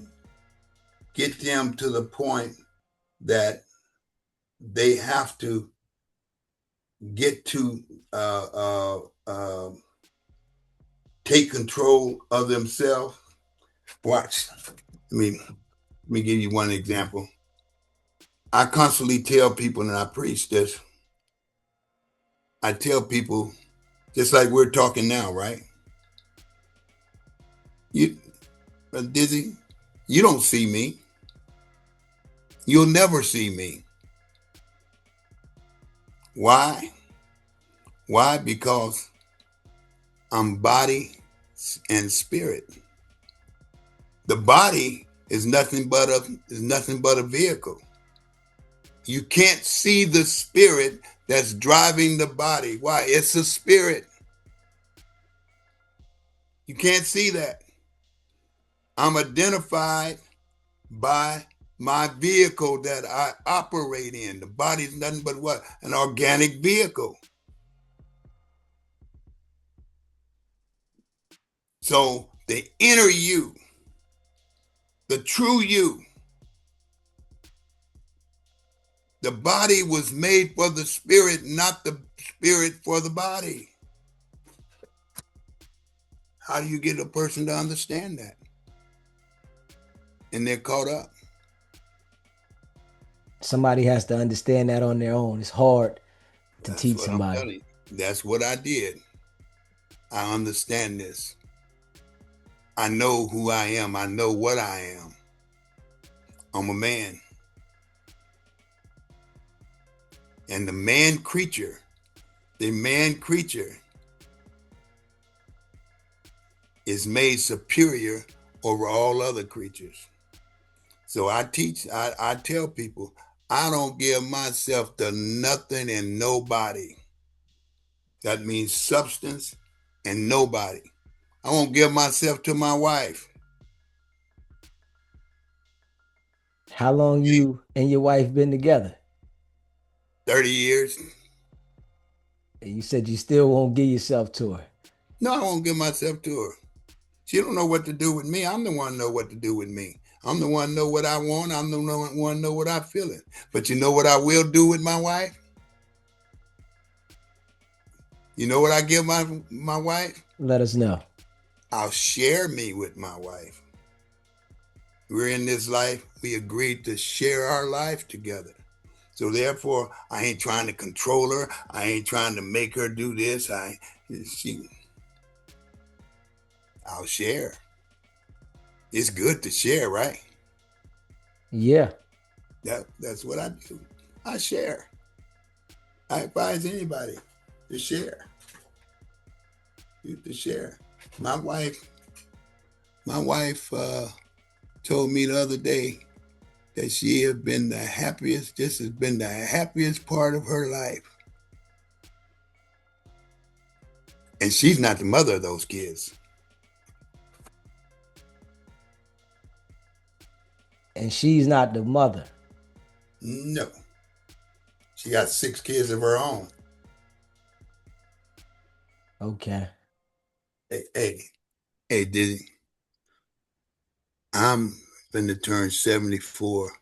get them to the point that they have to get to take control of themselves. Watch. Let me give you one example. I constantly tell people, and I preach this. I tell people, just like we're talking now, right? You, Dizzy, you don't see me. You'll never see me. Why? Why? Because I'm body and spirit. The body is nothing but a vehicle. You can't see the spirit that's driving the body. Why? It's a spirit. You can't see that. I'm identified by my vehicle that I operate in. The body's nothing but what? An organic vehicle. So the inner you, the true you, the body was made for the spirit, not the spirit for the body. How do you get a person to understand that? And they're caught up. Somebody has to understand that on their own. It's hard to That's teach what I'm somebody. telling you. That's what I did. I understand this. I know who I am. I know what I am. I'm a man. And the man creature is made superior over all other creatures. So I tell people, I don't give myself to nothing and nobody. That means substance and nobody. I won't give myself to my wife. How long you and your wife been together? 30 years. And you said you still won't give yourself to her. No, I won't give myself to her. She don't know what to do with me. I'm the one know what to do with me. I'm the one know what I want. I'm the one know what I'm feeling. But you know what I will do with my wife? You know what I give my wife? Let us know. I'll share me with my wife. We're in this life. We agreed to share our life together. So therefore, I ain't trying to control her. I ain't trying to make her do this. She, I'll share. It's good to share, right? Yeah. That's what I do. I share. I advise anybody to share. You to share. My wife, my wife told me the other day that she has been the happiest. This has been the happiest part of her life, and she's not the mother of those kids. And she's not the mother. No, she got 6 kids of her own. Okay. Hey, Dizzy, I'm going to turn 74.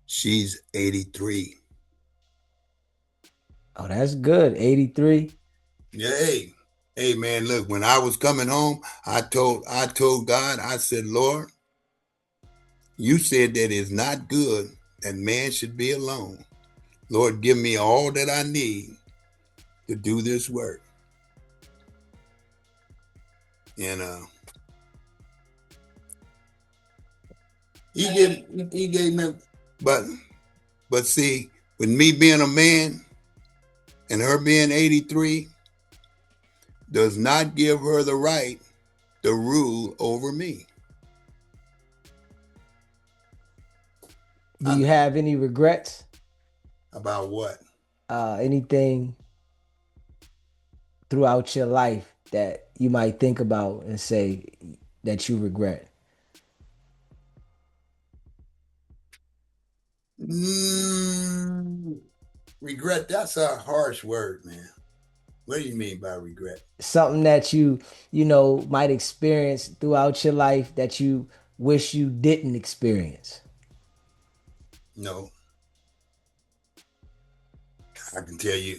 She's 83. Oh, that's good. 83. Yeah, hey, man, look, when I was coming home, I told God, I said, Lord, you said that it's not good that man should be alone. Lord, give me all that I need to do this work. And he gave me, but see, with me being a man and her being 83 does not give her the right to rule over me. Do I, you have any regrets? about what? Anything throughout your life that you might think about and say that you regret? Mm, regret, that's a harsh word, man. What do you mean by regret? Something that might experience throughout your life that you wish you didn't experience. No,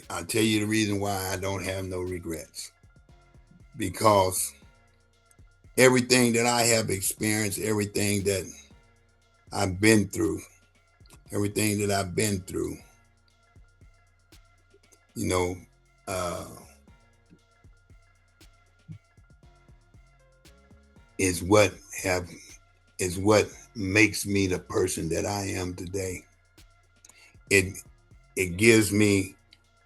I'll tell you the reason why I don't have no regrets. Because everything that I have experienced, I've been through, everything that I've been through, you know, uh, is what have is what makes me the person that I am today. It it gives me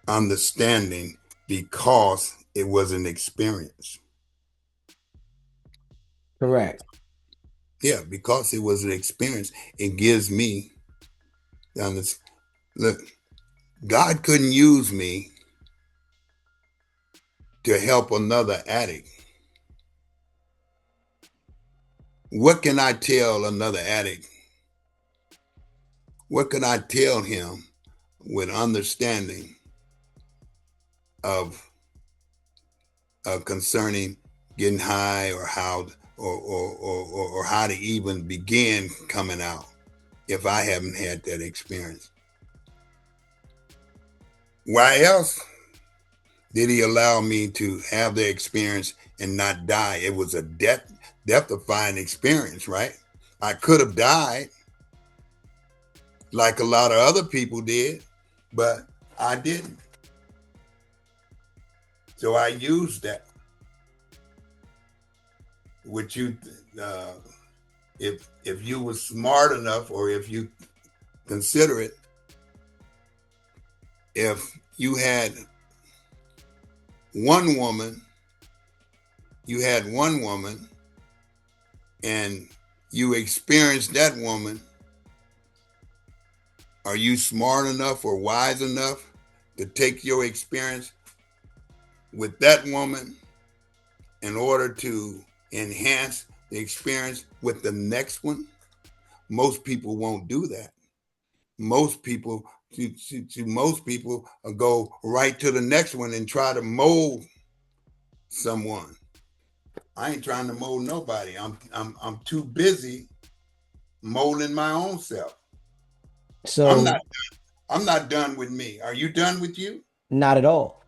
understanding because it was an experience. Correct. Yeah, because it was an experience, it gives me the look. God couldn't use me to help another addict What can I tell another addict? What can I tell him with understanding of concerning getting high, or how, or how to even begin coming out if I haven't had that experience? Why else did he allow me to have the experience and not die? It was a death defying experience, right? I could have died like a lot of other people did, but I didn't. So I used that. Which you, uh, if you were smart enough, or if you consider it, if you had one woman, you had one woman, and you experienced that woman, are you smart enough or wise enough to take your experience with that woman in order to enhance the experience with the next one? Most people won't do that. Most people, to most people, go right to the next one and try to mold someone. I ain't trying to mold nobody. I'm too busy molding my own self. I'm not So, I'm not done with me. Are you done with you? not at all.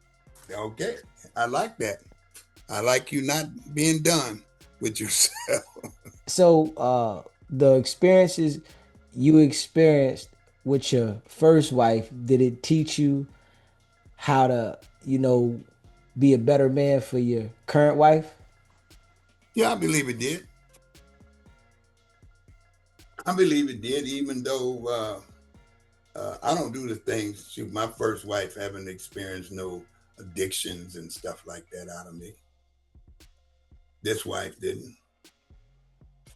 Okay. I like that. I like you not being done with yourself. So, the experiences you experienced with your first wife, did it teach you how to, be a better man for your current wife? Yeah, I believe it did. I believe it did, even though I don't do the things. Shoot, my first wife haven't experienced no addictions and stuff like that out of me. This wife didn't.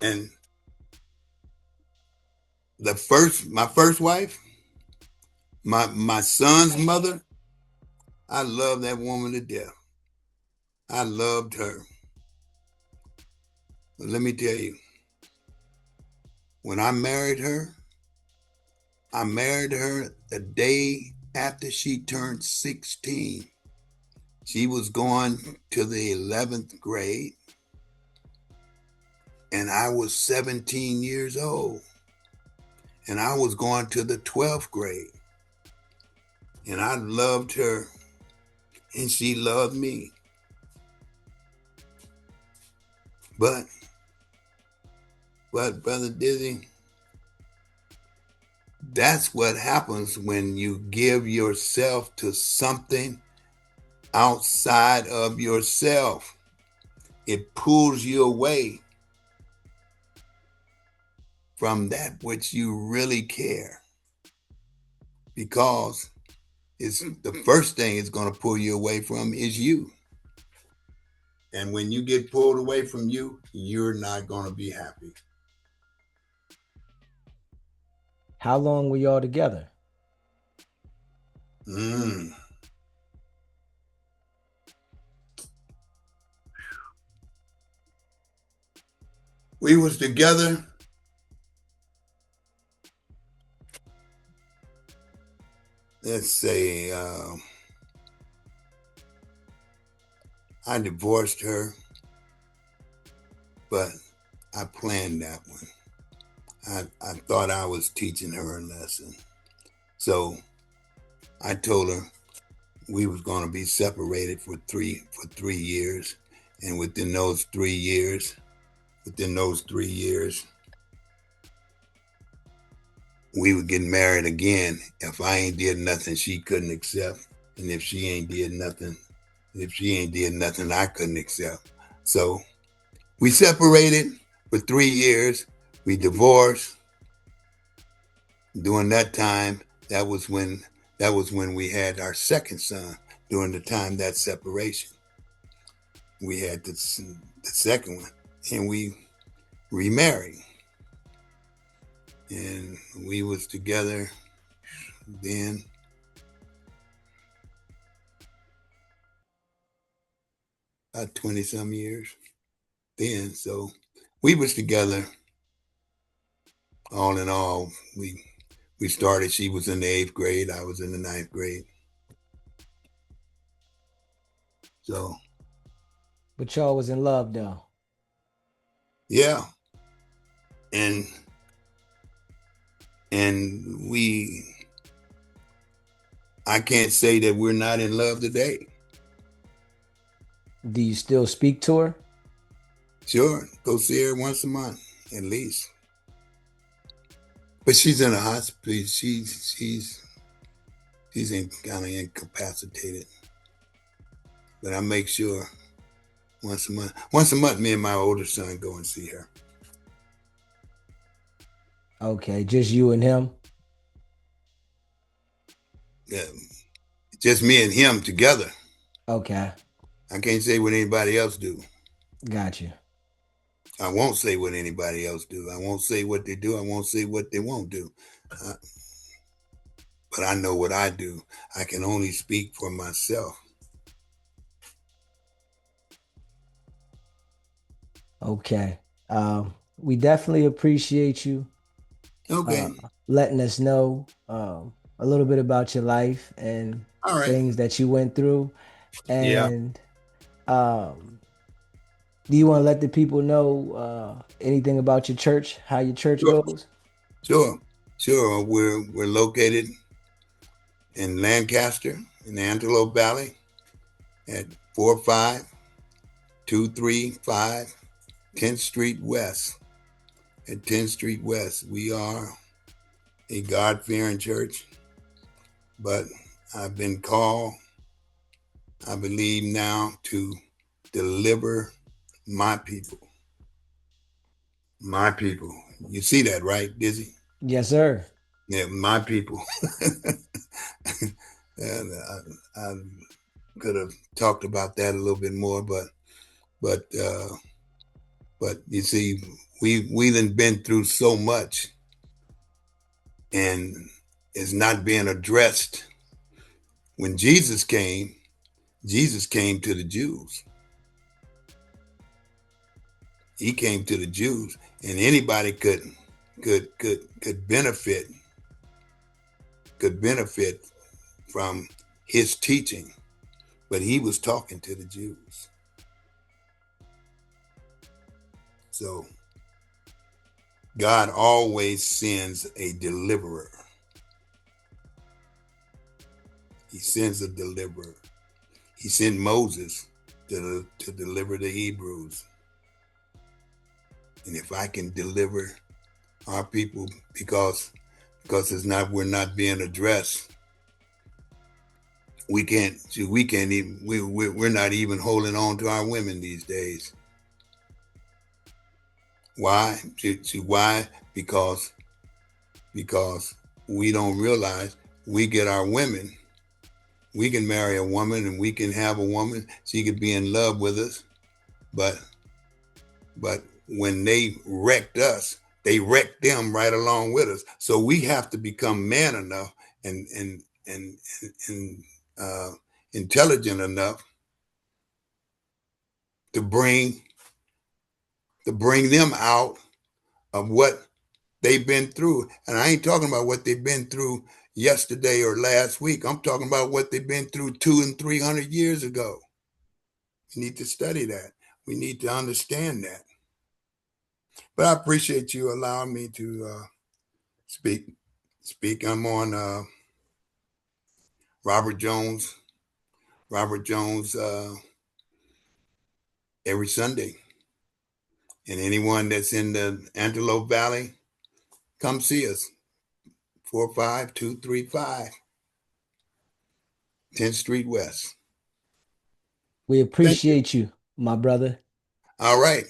And my first wife, my son's mother, I love that woman to death. I loved her. But let me tell you, when I married her the day after she turned 16. She was going to the 11th grade, and I was 17 years old. And I was going to the 12th grade. And I loved her, and she loved me. But, Brother Dizzy, that's what happens when you give yourself to something outside of yourself. It pulls you away from that which you really care, because it's the first thing it's going to pull you away from is you. And when you get pulled away from you, you're not going to be happy. How long were y'all together? Mm. We was together, let's say, I divorced her, but I planned that one. I thought I was teaching her a lesson. So I told her we was going to be separated for 3 years. And within those 3 years, we would get married again. If I ain't did nothing she couldn't accept, and if she ain't did nothing I couldn't accept. So we separated for 3 years. We divorced. During that time, that was when we had our second son. During the time that separation, we had the second one, and we remarried, and we was together then about 20 some years then. So we was together all in all. We started. She was in the eighth grade. I was in the ninth grade. So But y'all was in love though. yeah, and we. I can't say that we're not in love today. Do you still speak to her? Sure, go see her once a month at least. But she's in a hospital. She's kind of incapacitated. But I make sure once a month. Once a month, me and my older son go and see her. Okay, just you and him. Yeah, just me and him together. Okay, I can't say what anybody else do. got you. I won't say what anybody else do. I won't say what they do. I won't say what they won't do. Uh, but I know what I do. I can only speak for myself. Okay. We definitely appreciate you uh, Okay. letting us know a little bit about your life and All right. things that you went through. Yeah. And um, do you want to let the people know anything about your church, how your church Sure. goes? Sure. Sure. We're located in Lancaster, in the Antelope Valley, at 45235 10th Street West. At 10th Street West, we are a God-fearing church, but I've been called, I believe now, to deliver my people. My people. You see that, right, Dizzy? Yes, sir. Yeah, my people. And I could have talked about that a little bit more, but but you see, we done been through so much, and it's not being addressed. When Jesus came to the Jews. He came to the Jews, and anybody could benefit from his teaching, but he was talking to the Jews. So God always sends a deliverer. He sends a deliverer. He sent Moses to deliver the Hebrews. And if I can deliver our people because it's not we're not being addressed, we can't even we're not even holding on to our women these days. Why? Why? Because because we don't realize we get our women. We can marry a woman and we can have a woman. She could be in love with us, but when they wrecked us, they wrecked them right along with us. So we have to become man enough and uh, intelligent enough to bring them out of what they've been through. And I ain't talking about what they've been through yesterday or last week. I'm talking about what they've been through 200 and 300 years ago. We need to study that. We need to understand that. But I appreciate you allowing me to speak. Speak. I'm on Robert Jones. Robert Jones every Sunday. And anyone that's in the Antelope Valley, come see us. 45235 10th Street West. We Thank you. appreciate you, my brother. All right.